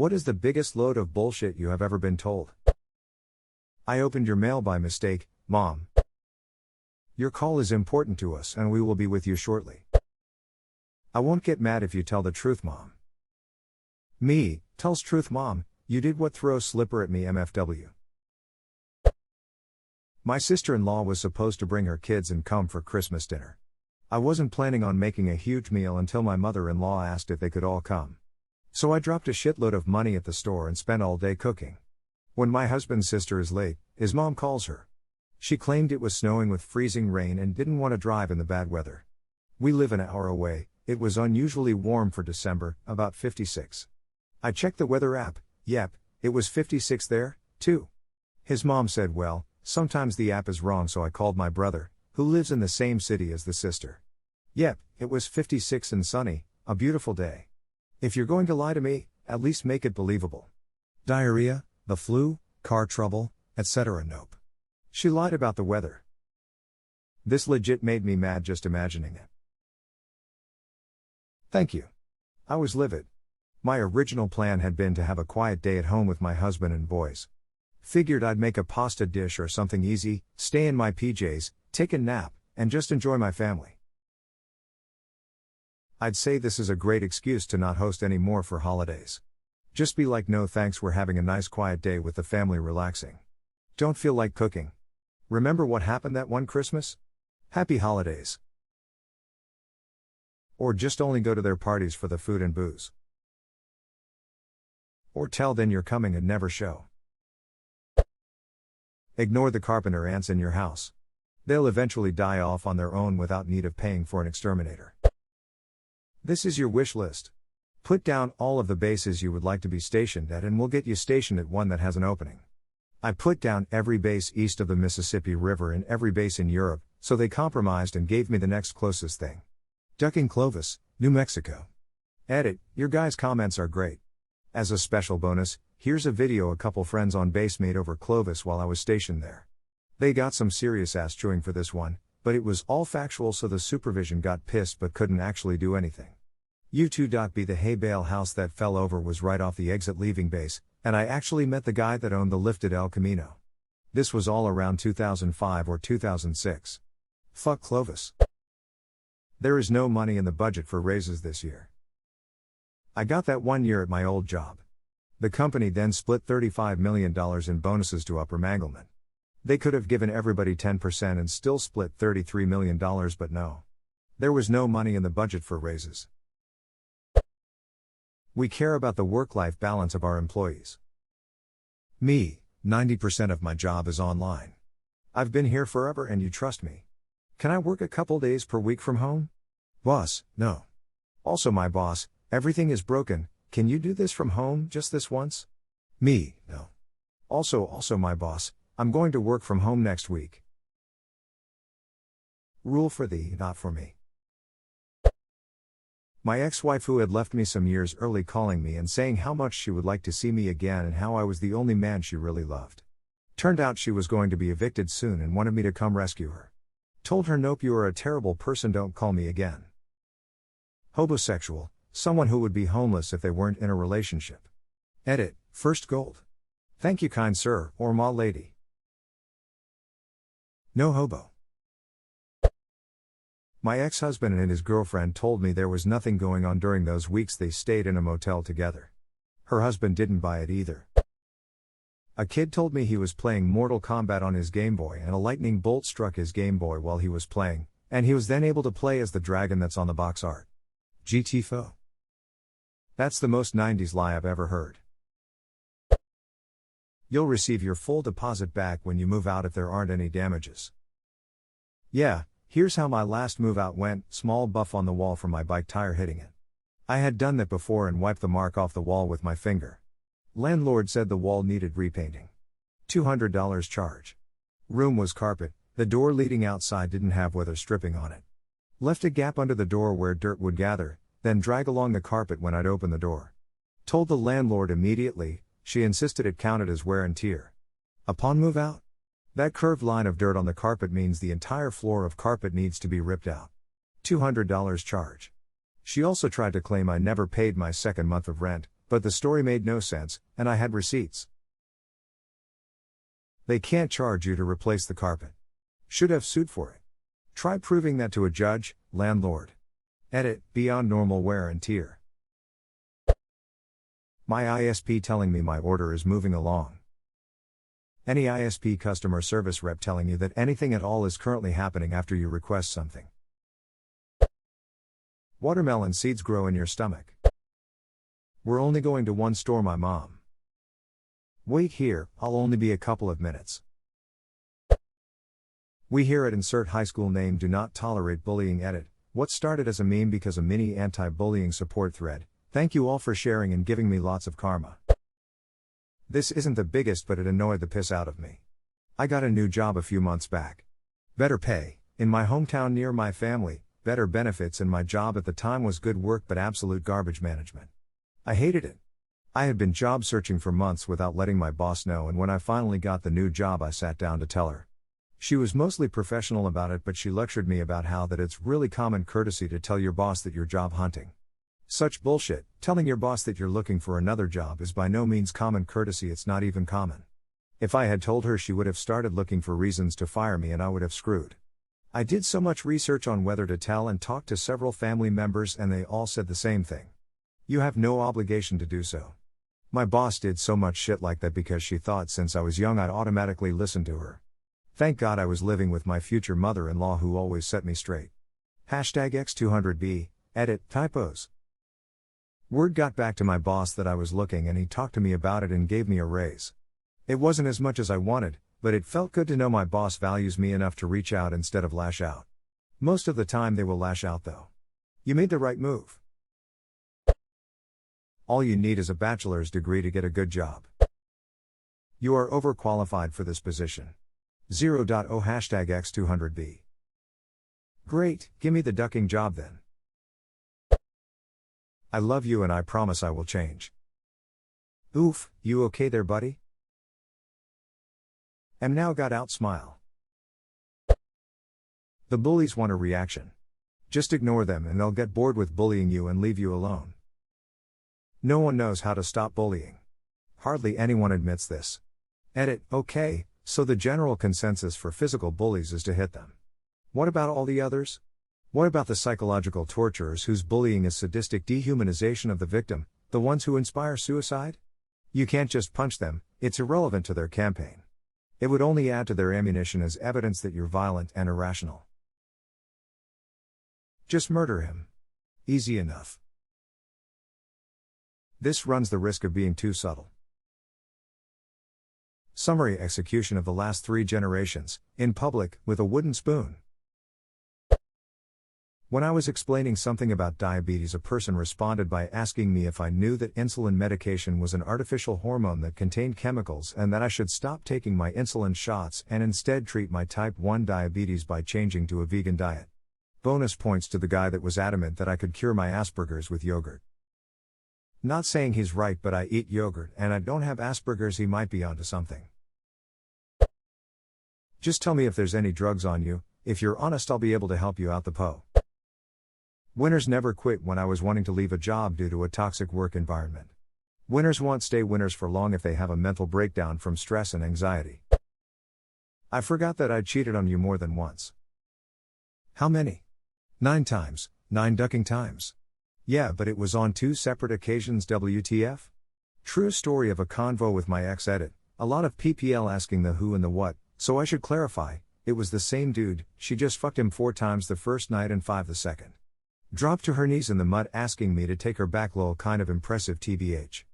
What is the biggest load of bullshit you have ever been told? I opened your mail by mistake, Mom. Your call is important to us and we will be with you shortly. I won't get mad if you tell the truth, Mom. Me, tells truth, Mom, you did what, throw slipper at me, MFW. My sister-in-law was supposed to bring her kids and come for Christmas dinner. I wasn't planning on making a huge meal until my mother-in-law asked if they could all come. So I dropped a shitload of money at the store and spent all day cooking. When my husband's sister is late, his mom calls her. She claimed it was snowing with freezing rain and didn't want to drive in the bad weather. We live an hour away, it was unusually warm for December, about 56. I checked the weather app, yep, it was 56 there, too. His mom said, well, sometimes the app is wrong, so I called my brother, who lives in the same city as the sister. Yep, it was 56 and sunny, a beautiful day. If you're going to lie to me, at least make it believable. Diarrhea, the flu, car trouble, etc. Nope. She lied about the weather. This legit made me mad just imagining it. Thank you. I was livid. My original plan had been to have a quiet day at home with my husband and boys. Figured I'd make a pasta dish or something easy, stay in my PJs, take a nap, and just enjoy my family. I'd say this is a great excuse to not host any more for holidays. Just be like, no thanks, we're having a nice quiet day with the family relaxing. Don't feel like cooking. Remember what happened that one Christmas? Happy holidays. Or just only go to their parties for the food and booze. Or tell them you're coming and never show. Ignore the carpenter ants in your house. They'll eventually die off on their own without need of paying for an exterminator. This is your wish list. Put down all of the bases you would like to be stationed at and we'll get you stationed at one that has an opening. I put down every base east of the Mississippi River and every base in Europe, so they compromised and gave me the next closest thing. Ducking Clovis, New Mexico. Edit, your guys' comments are great. As a special bonus, here's a video a couple friends on base made over Clovis while I was stationed there. They got some serious ass chewing for this one, but it was all factual, so the supervision got pissed but couldn't actually do anything. U2.B, the hay bale house that fell over was right off the exit leaving base, and I actually met the guy that owned the lifted El Camino. This was all around 2005 or 2006. Fuck Clovis. There is no money in the budget for raises this year. I got that one year at my old job. The company then split $35 million in bonuses to upper management. They could have given everybody 10% and still split $33 million, but no. There was no money in the budget for raises. We care about the work-life balance of our employees. Me, 90% of my job is online. I've been here forever and you trust me. Can I work a couple days per week from home? Boss, no. Also my boss, everything is broken, can you do this from home just this once? Me, no. Also my boss, I'm going to work from home next week. Rule for thee, not for me. My ex-wife, who had left me some years early, calling me and saying how much she would like to see me again and how I was the only man she really loved. Turned out she was going to be evicted soon and wanted me to come rescue her. Told her, nope, you are a terrible person, don't call me again. Hobosexual, someone who would be homeless if they weren't in a relationship. Edit, first gold. Thank you, kind sir, or ma lady. No hobo. My ex-husband and his girlfriend told me there was nothing going on during those weeks they stayed in a motel together. Her husband didn't buy it either. A kid told me he was playing Mortal Kombat on his Game Boy and a lightning bolt struck his Game Boy while he was playing, and he was then able to play as the dragon that's on the box art. GTFO. That's the most 90s lie I've ever heard. You'll receive your full deposit back when you move out if there aren't any damages. Yeah, here's how my last move out went: small buff on the wall from my bike tire hitting it. I had done that before and wiped the mark off the wall with my finger. Landlord said the wall needed repainting. $200 charge. Room was carpet, the door leading outside didn't have weather stripping on it. Left a gap under the door where dirt would gather, then drag along the carpet when I'd open the door. Told the landlord immediately, she insisted it counted as wear and tear. Upon move out, that curved line of dirt on the carpet means the entire floor of carpet needs to be ripped out. $200 charge. She also tried to claim I never paid my second month of rent, But the story made no sense, and I had receipts. They can't charge you to replace the carpet. Should have sued for it. Try proving that to a judge, landlord. Edit, beyond normal wear and tear. My ISP telling me my order is moving along. Any ISP customer service rep telling you that anything at all is currently happening after you request something. Watermelon seeds grow in your stomach. We're only going to one store, my mom. Wait here, I'll only be a couple of minutes. We here at insert high school name do not tolerate bullying. Edit, what started as a meme because a mini anti-bullying support thread. Thank you all for sharing and giving me lots of karma. This isn't the biggest, but it annoyed the piss out of me. I got a new job a few months back. Better pay, in my hometown near my family, better benefits, and my job at the time was good work but absolute garbage management. I hated it. I had been job searching for months without letting my boss know, and when I finally got the new job I sat down to tell her. She was mostly professional about it, but she lectured me about how that it's really common courtesy to tell your boss that you're job hunting. Such bullshit. Telling your boss that you're looking for another job is by no means common courtesy, it's not even common. If I had told her, she would have started looking for reasons to fire me and I would have screwed. I did so much research on whether to tell and talked to several family members and they all said the same thing. You have no obligation to do so. My boss did so much shit like that because she thought since I was young I'd automatically listen to her. Thank God I was living with my future mother-in-law who always set me straight. #X200B, edit, typos. Word got back to my boss that I was looking and he talked to me about it and gave me a raise. It wasn't as much as I wanted, but it felt good to know my boss values me enough to reach out instead of lash out. Most of the time they will lash out though. You made the right move. All you need is a bachelor's degree to get a good job. You are overqualified for this position. 0.0 #X200B. Great, gimme the ducking job then. I love you and I promise I will change. Oof, you okay there, buddy? Am now got out smile. The bullies want a reaction. Just ignore them and they'll get bored with bullying you and leave you alone. No one knows how to stop bullying. Hardly anyone admits this. Edit, okay, so the general consensus for physical bullies is to hit them. What about all the others? What about the psychological torturers whose bullying is sadistic dehumanization of the victim, the ones who inspire suicide? You can't just punch them, it's irrelevant to their campaign. It would only add to their ammunition as evidence that you're violent and irrational. Just murder him. Easy enough. This runs the risk of being too subtle. Summary execution of the last 3 generations, in public, with a wooden spoon. When I was explaining something about diabetes, a person responded by asking me if I knew that insulin medication was an artificial hormone that contained chemicals and that I should stop taking my insulin shots and instead treat my type 1 diabetes by changing to a vegan diet. Bonus points to the guy that was adamant that I could cure my Asperger's with yogurt. Not saying he's right, but I eat yogurt and I don't have Asperger's. He might be onto something. Just tell me if there's any drugs on you. If you're honest, I'll be able to help you out. The Poe. Winners never quit. When I was wanting to leave a job due to a toxic work environment. Winners won't stay winners for long if they have a mental breakdown from stress and anxiety. I forgot that I'd cheated on you more than once. How many? 9 times, 9 ducking times. Yeah, but it was on 2 separate occasions. WTF? True story of a convo with my ex. Edit, a lot of PPL asking the who and the what, so I should clarify, it was the same dude, she just fucked him 4 times the first night and 5 the second. Dropped to her knees in the mud asking me to take her back. Lol, kind of impressive TBH.